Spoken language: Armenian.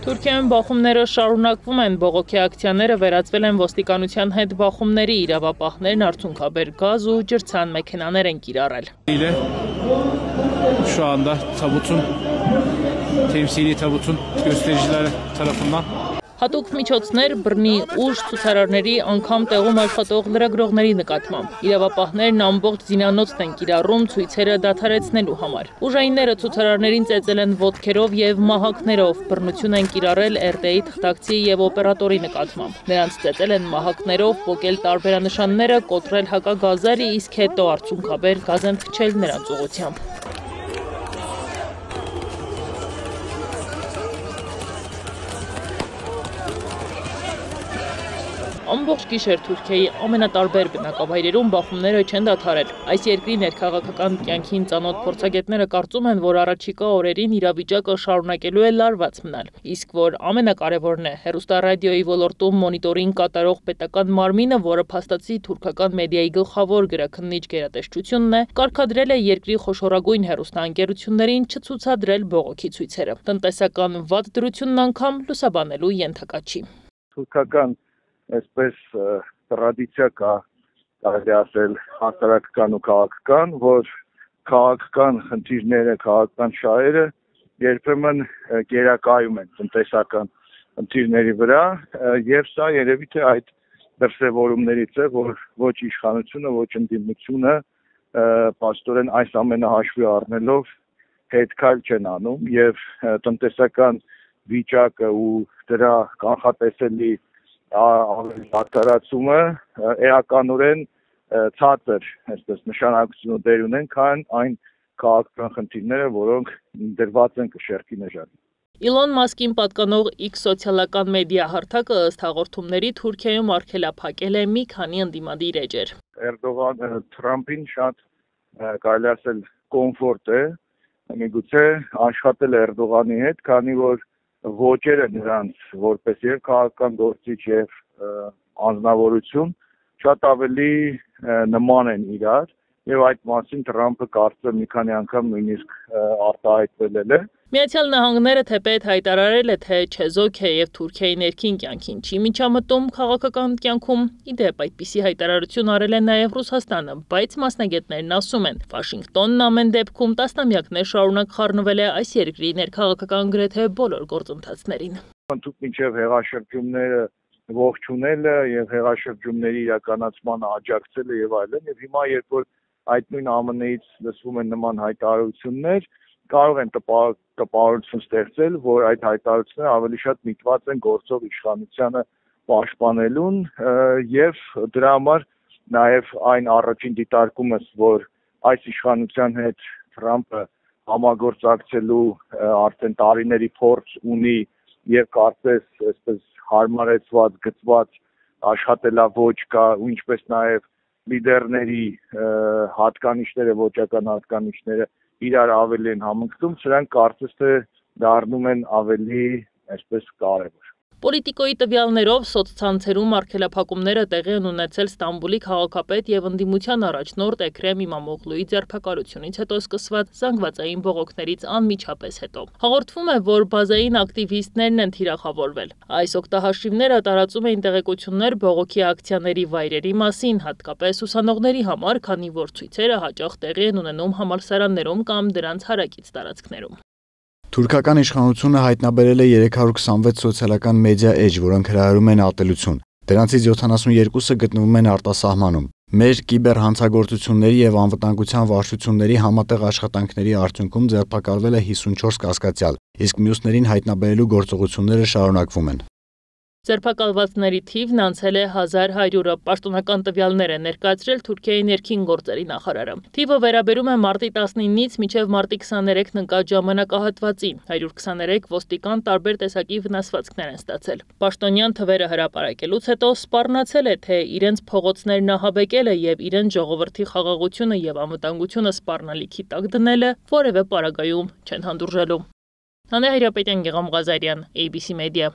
Թուրքիայում բախումները շարունակվում են, բողոքի ակցիաները վերածվել են ոստիկանության հետ բախումների, իրավապահներն արցունքաբեր գազ ու ջրցան մեքենաներ են կիրառել։ Şu anda temsili tabutun göstericiler tarafından Հատուկ միջոցներ, բռնի ուժ, ցուցարարների, անգամ տեղում աշխատող լրագրողների նկատմամբ։ Իրավապահներն ամբողջ զինանոցն են կիրառում ցույցերը դադարեցնելու համար։ Ուժայինները ցուցարարներին ծեծել են ոտքերով եւ մահակներով, բռնություն են կիրառել RT-ի թղթակցի եւ օպերատորի նկատմամբ։ Նրանց ծեծել են մահակներով, փոկել տարբերանշանները, կոտրել հակագազարի, իսկ հետո արցունքաբեր գազ են փչել նրանց ուղղությամբ։ Ամբողջ գիշեր Թուրքիայի ամենատարբեր բնակավայրերում բախումները չեն դադարել։ Այս երկրի ներքաղաքական կյանքին ծանոթ փորձագետները կարծում են, որ առաջիկա օրերին իրավիճակը շարունակելու է լարված մնալ։ Իսկ որ ամենակարևորն է, հեռուստառադիոյի ոլորտում մոնիտորինգ կատարող պետական մարմինը, որը փաստացի թուրքական մեդիայի գլխավոր գրաքննիչ գերատեսչությունն է, կարգադրել է երկրի խոշորագույն հեռուստաընկերություններին չցուցադրել բողոքի ցույցերը։ Տնտեսական վատ դրությունն անգամ լուսաբանելու ենթակա չի։ Թուրքական այսպես տրադիցիա կա, կարելի ասել, հասարակական ու քաղաքական, որ քաղաքական խնդիրները, քաղաքական շահերը երբեմն գերակայում են տնտեսական խնդիրների վրա, եւ սա երևի թե այդ դրսևորումներից է, որ ոչ իշխանությունը, ոչ ընդդիմությունը պաստորեն այս ամենը հաշվի առնելով հետքայլ չեն անում եւ տնտեսական վիճակը ու դրա կանխատեսելի արտարացումը էականորեն ցածր, այսպես նշանակություն դեր ունեն, քան այն քաղաքական խնդիրները, որոնք դրված են կշեռքի նժարին։ Իլոն Մասկին պատկանող X սոցիալական մեդիա հարթակը ըստ հաղորդումների Թուրքիայում արգելափակել է մի քանի ընդդիմադիր էջեր։ Էրդողանը Թրամփին շատ կարելի ասել կոմֆորտ է, միգուցե աշխատել է Էրդողանի հետ, քանի որ ոճերը նրանց որպես եւ քաղաքական գործիչ եւ անձնավորություն շատ ավելի նման են իրար եւ այդ մասին Թրամփը կարծեմ մի քանի անգամ նույնիսկ արտահայտվել է։ Միացյալ Նահանգները թեպետ հայտարարել է, թե չեզոք է եւ Թուրքիայի ներքին կյանքին չի միջամտում քաղաքական կյանքում։ Իդեպ այդպիսի հայտարարություն արել է նաեւ Ռուսաստանը, բայց մասնագետներն ասում են, Վաշինգտոնն ամեն դեպքում տասնամյակներ շարունակ խառնվել է այս երկրի ներքաղաքական գրեթե բոլոր գործընթացներին։ Մինչև հեղաշրջումները ողջունելը եւ հեղաշրջումների իրականացմանը աջակցելը եւ այլն, եւ հիմա երբ որ այդ նույն ԱՄՆ-ից լսվում են նման հայտարարություններ, կարող են տպավորություն ստեղծել, որ այդ հայտարարությունները ավելի շատ միտված են գործող իշխանությանը պաշտպանելուն եւ դրա համար նաեւ այն առաջին դիտարկումս, որ այս իշխանության հետ Թրամփը համագործակցելու արդեն տարիների փորձ ունի եւ կարծես այսպես հարմարեցված, գծված աշխատելաոճ կա, ու ինչպես նաեւ լիդերների հատկանիշները, ոճական հատկանիշները իրար ավելի են համընկնում, սրանք կարծես թե դառնում են ավելի այսպես կարևոր։ Պոլիտիկոյի տվյալներով սոցցանցերում արգելափակումները տեղի են ունեցել Ստամբուլի քաղաքապետ եւ ընդդիմության առաջնորդ Էքրեմ Իմամօղլուի ձերբակալությունից հետո սկսված զանգվածային բողոքներից անմիջապես հետո։ Հաղորդվում է, որ բազային ակտիվիստներն են թիրախավորվել։ Այս օգտահաշիվները տարածում էին տեղեկություններ բողոքի ակցիաների վայրերի մասին, հատկապես ուսանողների համար, քանի որ ցույցերը հաճախ տեղի են ունենում համալսարաններում կամ դրանց հարակից տարածքներում։ Թուրքական իշխանությունը հայտնաբերել է 326 սոցիալական մեդիա էջ, որոնք հրահրում են ատելություն։ Դրանցից 72-ը գտնվում են արտասահմանում։ Մեր կիբերհանցագործությունների եւ անվտանգության վարչությունների համատեղ աշխատանքների արդյունքում ձերբակալվել է 54 կասկածյալ, իսկ մյուսներին հայտնաբերելու գործողությունները շարունակվում են։ Ձերբակալվածների թիվն անցել է 1100-ը, պաշտոնական տվյալներ է ներկայացրել Թուրքիայի ներքին գործերի նախարարը։ Թիվը վերաբերում է մարտի 19-ից մինչև մարտի 23-ն ընկած ժամանակահատվածին։ 123 ոստիկան տարբեր տեսակի վնասվածքներ են ստացել։ Պաշտոնյան թվերը հրապարակելուց հետո սպառնացել է, թե իրենց փողոցներն ահաբեկելը եւ իրենց ժողովրդի խաղաղությունը եւ անվտանգությունը սպառնալիքի տակ դնելը որևէ պարագայում չեն հանդուրժելու։ Հանդե Հայրապետյան, Գեղամ Ղազարյան, ABC Media։